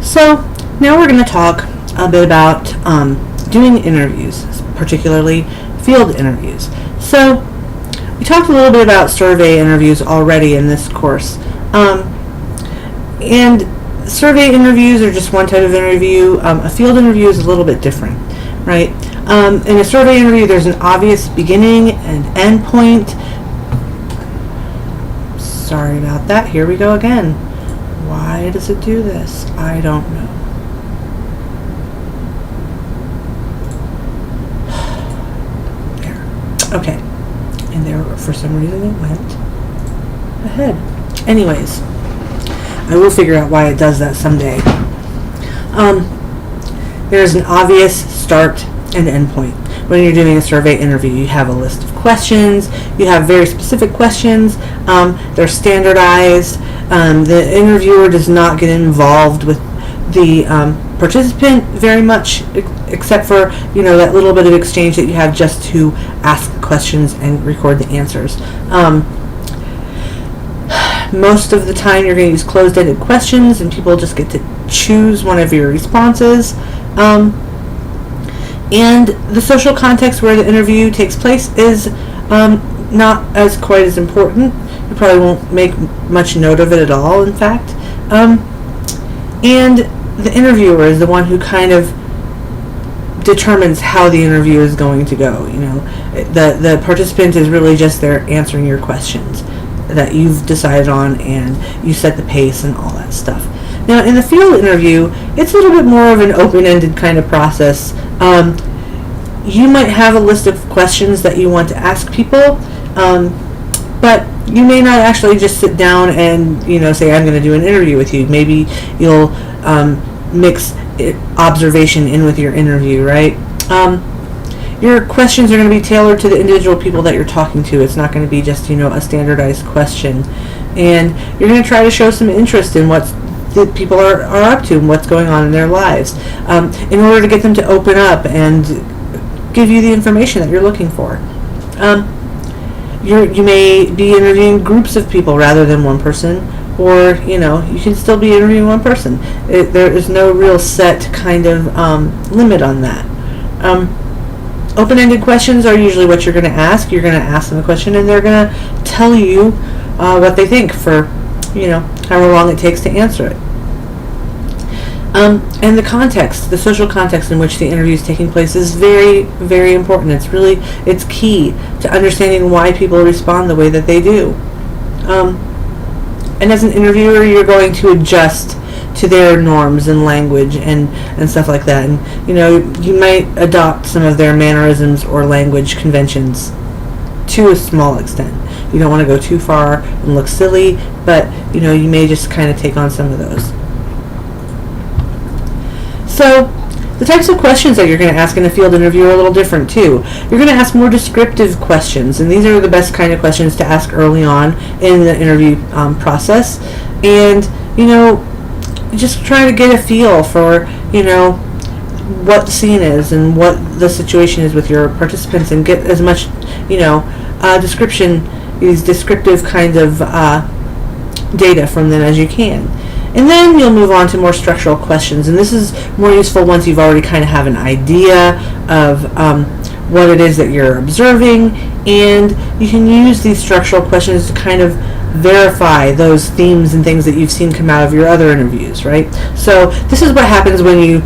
So now we're going to talk a bit about doing interviews, particularly field interviews. So we talked a little bit about survey interviews already in this course. And survey interviews are just one type of interview. A field interview is a little bit different, right? In a survey interview, there's an obvious beginning and end point. Sorry about that. Here we go again. Why does it do this? I don't know. There. Okay. And there, for some reason, it went ahead. Anyways, I will figure out why it does that someday. There's an obvious start and end point. When you're doing a survey interview, you have a list of questions. You have very specific questions. They're standardized. The interviewer does not get involved with the participant very much, except for that little bit of exchange that you have just to ask the questions and record the answers. Most of the time, you're going to use closed-ended questions, and people just get to choose one of your responses. And the social context where the interview takes place is not as quite as important. You probably won't make much note of it at all, in fact. And the interviewer is the one who kind of determines how the interview is going to go. The participant is really just there answering your questions that you've decided on, and you set the pace and all that stuff. Now, in the field interview, it's a little bit more of an open-ended kind of process. You might have a list of questions that you want to ask people, but you may not actually just sit down and say, I'm going to do an interview with you. Maybe you'll mix observation in with your interview, right? Your questions are going to be tailored to the individual people that you're talking to. It's not going to be just a standardized question, and you're going to try to show some interest in what the people are up to and what's going on in their lives, in order to get them to open up and give you the information that you're looking for. You may be interviewing groups of people rather than one person, or you can still be interviewing one person. There is no real set kind of limit on that. Open-ended questions are usually what you're going to ask. You're going to ask them a question, and they're going to tell you what they think for however long it takes to answer it. And the context, the social context in which the interview is taking place is very, very important. It's key to understanding why people respond the way that they do. And as an interviewer, you're going to adjust to their norms and language and stuff like that. And you might adopt some of their mannerisms or language conventions to a small extent. You don't want to go too far and look silly, but you may just kind of take on some of those. So the types of questions that you're going to ask in a field interview are a little different too. You're going to ask more descriptive questions, and these are the best kind of questions to ask early on in the interview process. And just try to get a feel for what the scene is and what the situation is with your participants, and get as much these descriptive kind of data from them as you can. And then you'll move on to more structural questions, and this is more useful once you've already kind of have an idea of what it is that you're observing, and you can use these structural questions to kind of verify those themes and things that you've seen come out of your other interviews, right? So this is what happens when you,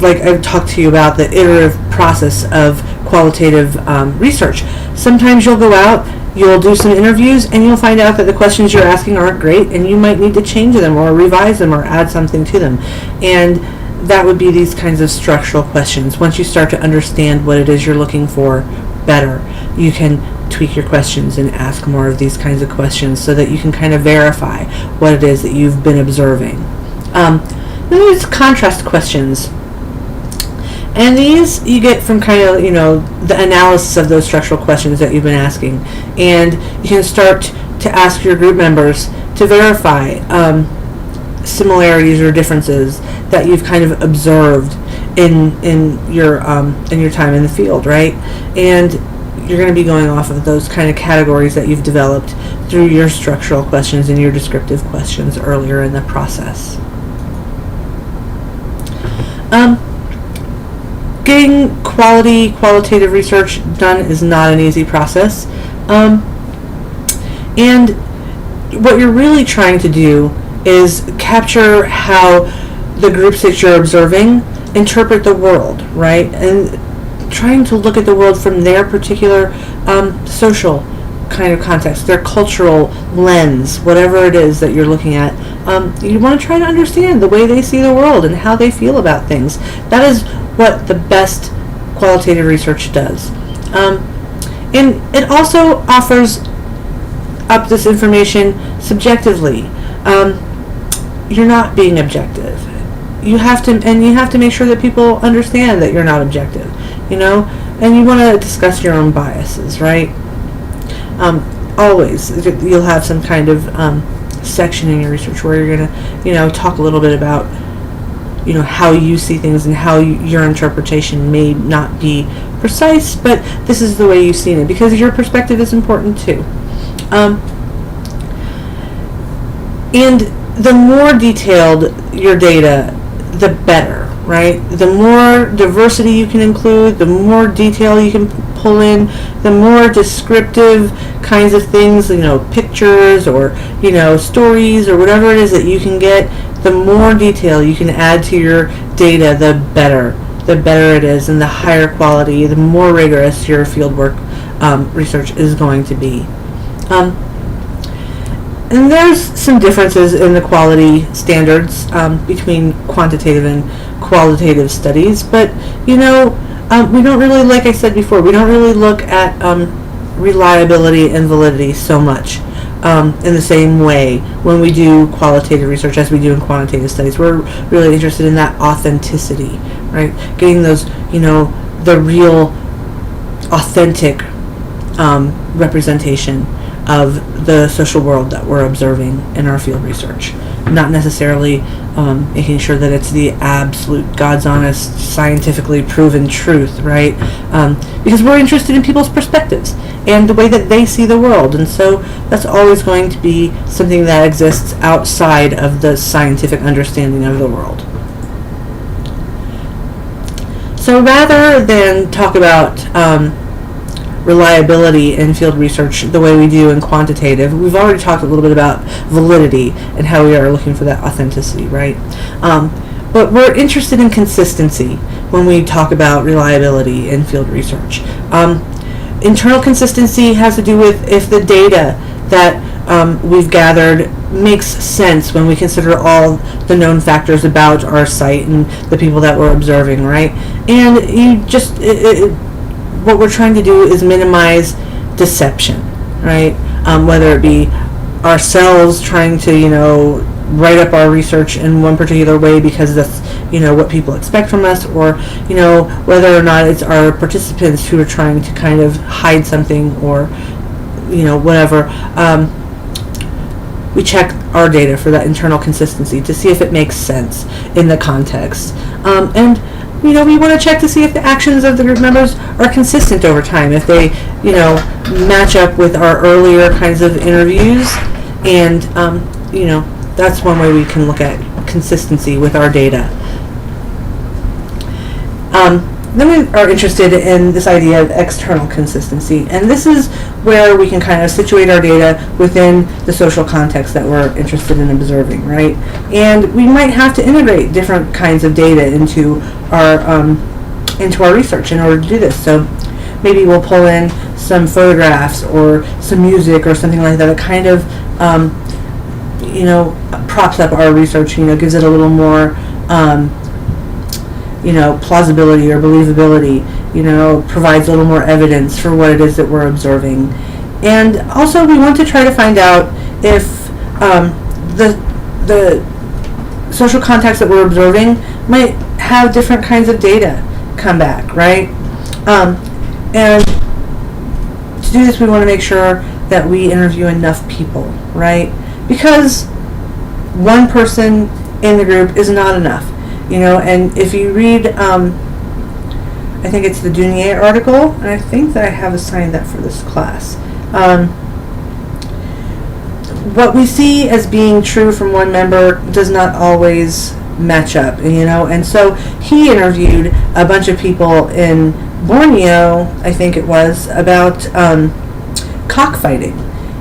like I've talked to you about the iterative process of qualitative research. Sometimes you'll go out, you'll do some interviews, and you'll find out that the questions you're asking aren't great, and you might need to change them or revise them or add something to them. And that would be these kinds of structural questions. Once you start to understand what it is you're looking for better, you can tweak your questions and ask more of these kinds of questions so that you can kind of verify what it is that you've been observing. Then there's contrast questions. And these you get from kind of, the analysis of those structural questions that you've been asking. And you can start to ask your group members to verify similarities or differences that you've kind of observed in your time in the field, right? And you're going to be going off of those kind of categories that you've developed through your structural questions and your descriptive questions earlier in the process. Getting qualitative research done is not an easy process. And what you're really trying to do is capture how the groups that you're observing interpret the world, right? And trying to look at the world from their particular social kind of context, their cultural lens, whatever it is that you're looking at. You want to try to understand the way they see the world and how they feel about things. That is what the best qualitative research does. And it also offers up this information subjectively. You're not being objective. You have to make sure that people understand that you're not objective, and you want to discuss your own biases, right? Always, you'll have some kind of section in your research where you're going to, talk a little bit about, how you see things and how your interpretation may not be precise, but this is the way you've seen it, because your perspective is important too. And the more detailed your data, the better, right? The more diversity you can include, the more detail you can pull in, the more descriptive kinds of things, pictures or, stories or whatever it is that you can get, the more detail you can add to your data, the better it is, and the higher quality, the more rigorous your fieldwork research is going to be. And there's some differences in the quality standards between quantitative and qualitative studies, but we don't really, like I said before, we don't really look at reliability and validity so much in the same way when we do qualitative research as we do in quantitative studies. We're really interested in that authenticity, right? Getting those, the real authentic representation of the social world that we're observing in our field research. Not necessarily making sure that it's the absolute, God's honest, scientifically proven truth, right? Because we're interested in people's perspectives and the way that they see the world. And so that's always going to be something that exists outside of the scientific understanding of the world. So rather than talk about reliability in field research the way we do in quantitative, we've already talked a little bit about validity and how we are looking for that authenticity, right? But we're interested in consistency when we talk about reliability in field research. Internal consistency has to do with if the data that we've gathered makes sense when we consider all the known factors about our site and the people that we're observing, right? And what we're trying to do is minimize deception, right? Whether it be ourselves trying to, write up our research in one particular way because that's, what people expect from us, or, whether or not it's our participants who are trying to kind of hide something or, whatever. We check our data for that internal consistency to see if it makes sense in the context. And we want to check to see if the actions of the group members are consistent over time, if they, match up with our earlier kinds of interviews, and, that's one way we can look at consistency with our data. Then we are interested in this idea of external consistency, and this is where we can kind of situate our data within the social context that we're interested in observing, right? And we might have to integrate different kinds of data into our research in order to do this. So maybe we'll pull in some photographs or some music or something like that. It kind of props up our research, gives it a little more plausibility or believability, provides a little more evidence for what it is that we're observing. And also we want to try to find out if the social context that we're observing might have different kinds of data come back, right? And to do this, we want to make sure that we interview enough people, right? Because one person in the group is not enough, and if you read, I think it's the Dunier article, and I think that I have assigned that for this class. What we see as being true from one member does not always match up, and so he interviewed a bunch of people in Borneo, I think it was, about cockfighting.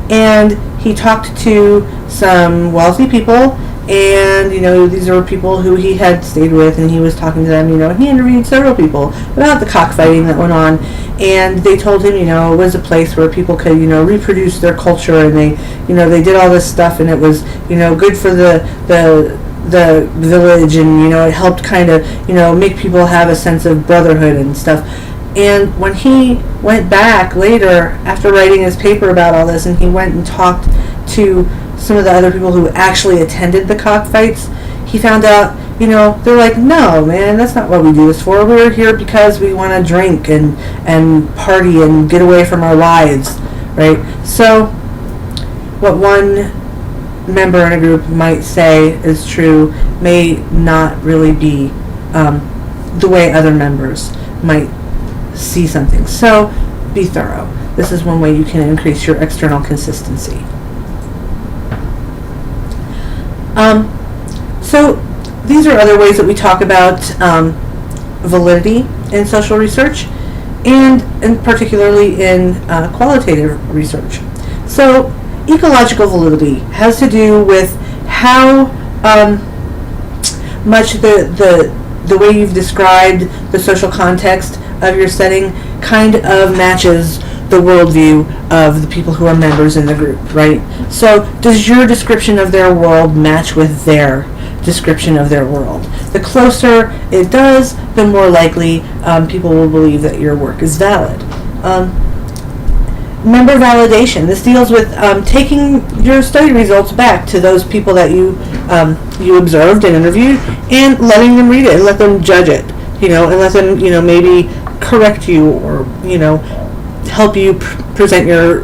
And he talked to some wealthy people, and these are people who he had stayed with, and he was talking to them, and he interviewed several people about the cockfighting that went on, and they told him, it was a place where people could, reproduce their culture, and they did all this stuff, and it was, good for the village, and it helped kind of make people have a sense of brotherhood and stuff. And when he went back later after writing his paper about all this, and he went and talked to some of the other people who actually attended the cockfights, he found out, they're like, no, man, that's not what we do this for. We're here because we want to drink and party and get away from our lives, right? So what one member in a group might say is true may not really be the way other members might see something. So be thorough. This is one way you can increase your external consistency. So these are other ways that we talk about validity in social research, and particularly in qualitative research. So ecological validity has to do with how much the way you've described the social context of your setting kind of matches the worldview of the people who are members in the group, right? So does your description of their world match with their description of their world? The closer it does, the more likely people will believe that your work is valid. Member validation. This deals with taking your study results back to those people that you observed and interviewed, and letting them read it and let them judge it, and let them, maybe correct you or, help you present your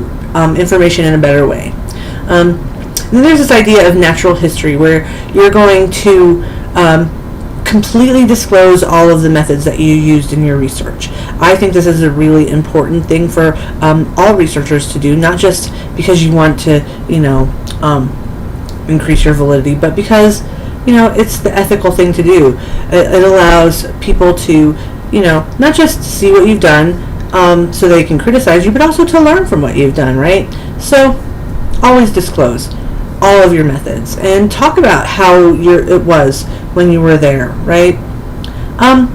information in a better way. And then there's this idea of natural history, where you're going to completely disclose all of the methods that you used in your research. I think this is a really important thing for all researchers to do, not just because you want to, increase your validity, but because, it's the ethical thing to do. It allows people to, not just see what you've done so they can criticize you, but also to learn from what you've done, right? So always disclose all of your methods and talk about how it was when you were there, right? And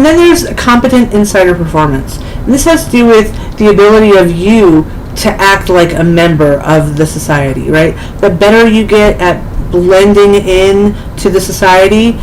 then there's competent insider performance. And this has to do with the ability of you to act like a member of the society, right? The better you get at blending in to the society,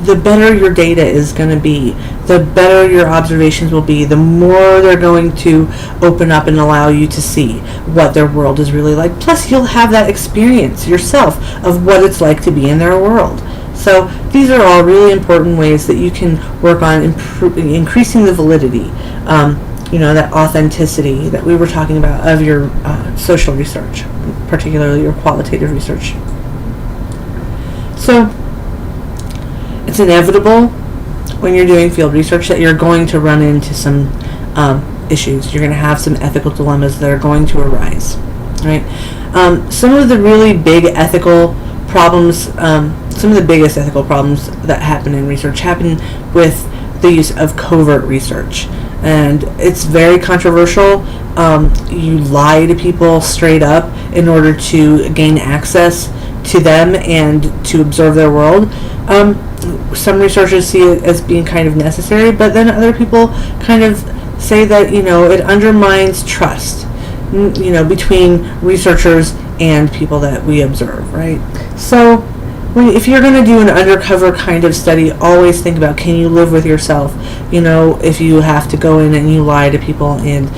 the better your data is going to be, the better your observations will be, the more they're going to open up and allow you to see what their world is really like. Plus, you'll have that experience yourself of what it's like to be in their world. So these are all really important ways that you can work on increasing the validity, that authenticity that we were talking about of your social research, particularly your qualitative research. So it's inevitable when you're doing field research that you're going to run into some issues. You're going to have some ethical dilemmas that are going to arise, right? Some of the really big ethical problems, some of the biggest ethical problems that happen in research happen with the use of covert research. And it's very controversial. You lie to people straight up in order to gain access to them and to observe their world. Some researchers see it as being kind of necessary, but then other people kind of say that, it undermines trust, between researchers and people that we observe, right? So if you're going to do an undercover kind of study, always think about, can you live with yourself? If you have to go in and you lie to people, and,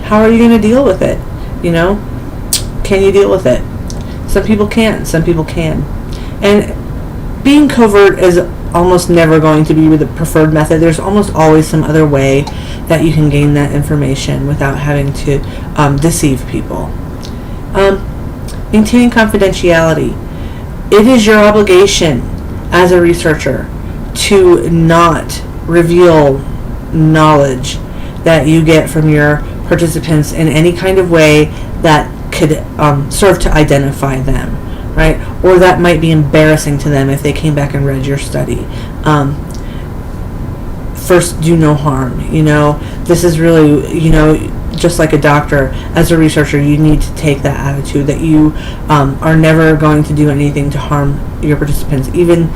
how are you going to deal with it? Can you deal with it? Some people can't, some people can. And being covert is almost never going to be the preferred method. There's almost always some other way that you can gain that information without having to deceive people. Maintaining confidentiality. It is your obligation as a researcher to not reveal knowledge that you get from your participants in any kind of way that could serve to identify them, right? Or that might be embarrassing to them if they came back and read your study. First, do no harm. This is really, just like a doctor, as a researcher, you need to take that attitude that you are never going to do anything to harm your participants, even,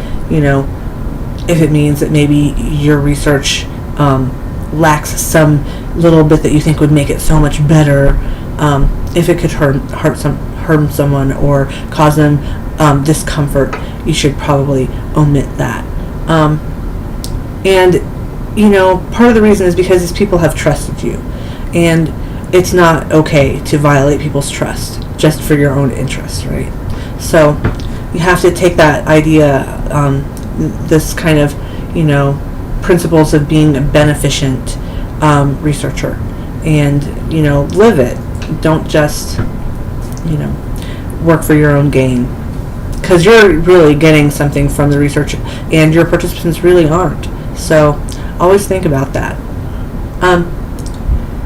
if it means that maybe your research lacks some little bit that you think would make it so much better. If it could harm someone or cause them discomfort, you should probably omit that. And part of the reason is because these people have trusted you, and it's not okay to violate people's trust just for your own interest, right? So you have to take that idea, this kind of, principles of being a beneficent researcher, and, live it. Don't just, work for your own gain, because you're really getting something from the research, and your participants really aren't. So always think about that.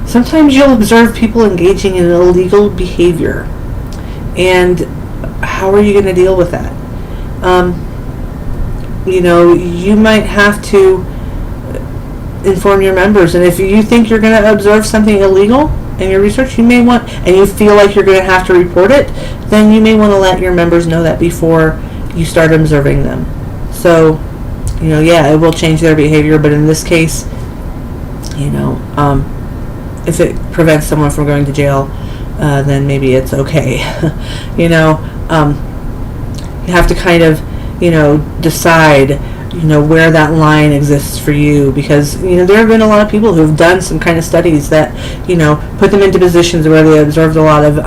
Sometimes you'll observe people engaging in illegal behavior, and how are you going to deal with that? You might have to inform your members, and if you think you're going to observe something illegal in your research, and you feel like you're going to have to report it, then you may want to let your members know that before you start observing them. So, it will change their behavior, but in this case, if it prevents someone from going to jail, then maybe it's okay. You have to kind of, decide, where that line exists for you, because, there have been a lot of people who've done some kind of studies that, put them into positions where they observed a lot of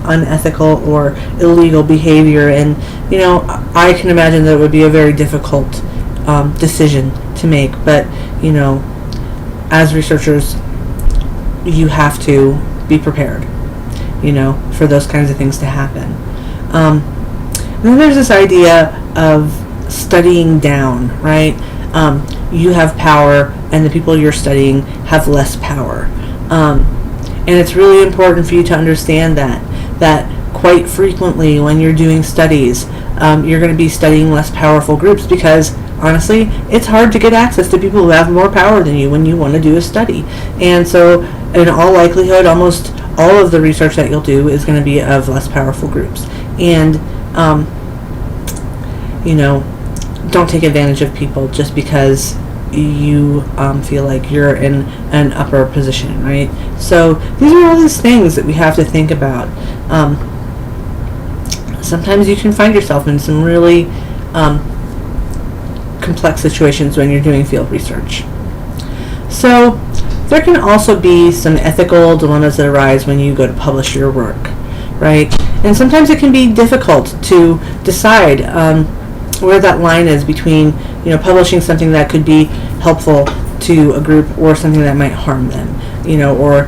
unethical or illegal behavior, and, I can imagine that it would be a very difficult decision to make, but, as researchers, you have to be prepared, for those kinds of things to happen. And then there's this idea of studying down, right? You have power, and the people you're studying have less power. And it's really important for you to understand that quite frequently when you're doing studies, you're going to be studying less powerful groups, because honestly, it's hard to get access to people who have more power than you when you want to do a study. And so, in all likelihood, almost all of the research that you'll do is going to be of less powerful groups. And, don't take advantage of people just because you feel like you're in an upper position, right? So these are all these things that we have to think about. Sometimes you can find yourself in some really complex situations when you're doing field research. So there can also be some ethical dilemmas that arise when you go to publish your work, right? And sometimes it can be difficult to decide where that line is between, publishing something that could be helpful to a group or something that might harm them, or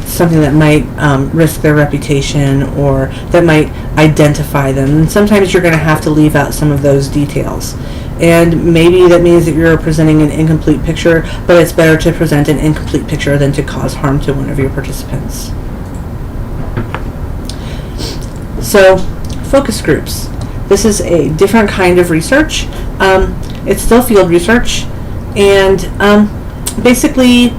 something that might risk their reputation or that might identify them. And sometimes you're going to have to leave out some of those details. And maybe that means that you're presenting an incomplete picture, but it's better to present an incomplete picture than to cause harm to one of your participants. So, focus groups. This is a different kind of research. It's still field research, and basically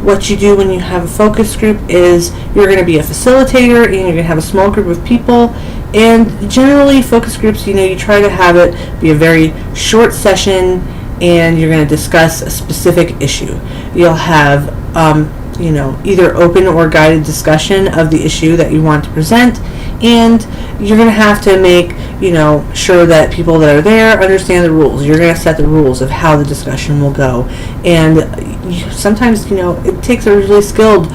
what you do when you have a focus group is you're going to be a facilitator, and you're going to have a small group of people. And generally, focus groups, you try to have it be a very short session, and you're going to discuss a specific issue. You'll have either open or guided discussion of the issue that you want to present, and you're going to have to make sure that people that are there understand the rules. You're going to set the rules of how the discussion will go, and sometimes it takes a really skilled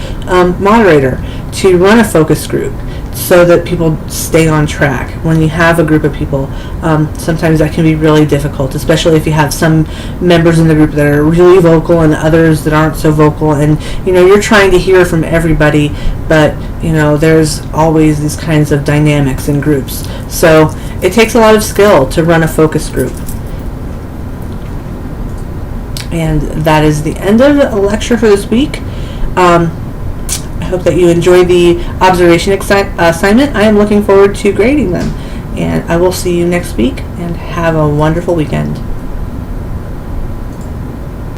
moderator to run a focus group so that people stay on track. When you have a group of people, sometimes that can be really difficult, especially if you have some members in the group that are really vocal and others that aren't so vocal, and you're trying to hear from everybody, but there's always these kinds of dynamics in groups. So it takes a lot of skill to run a focus group. And that is the end of the lecture for this week. I I hope that you enjoyed the observation assignment. I am looking forward to grading them. And I will see you next week, and have a wonderful weekend.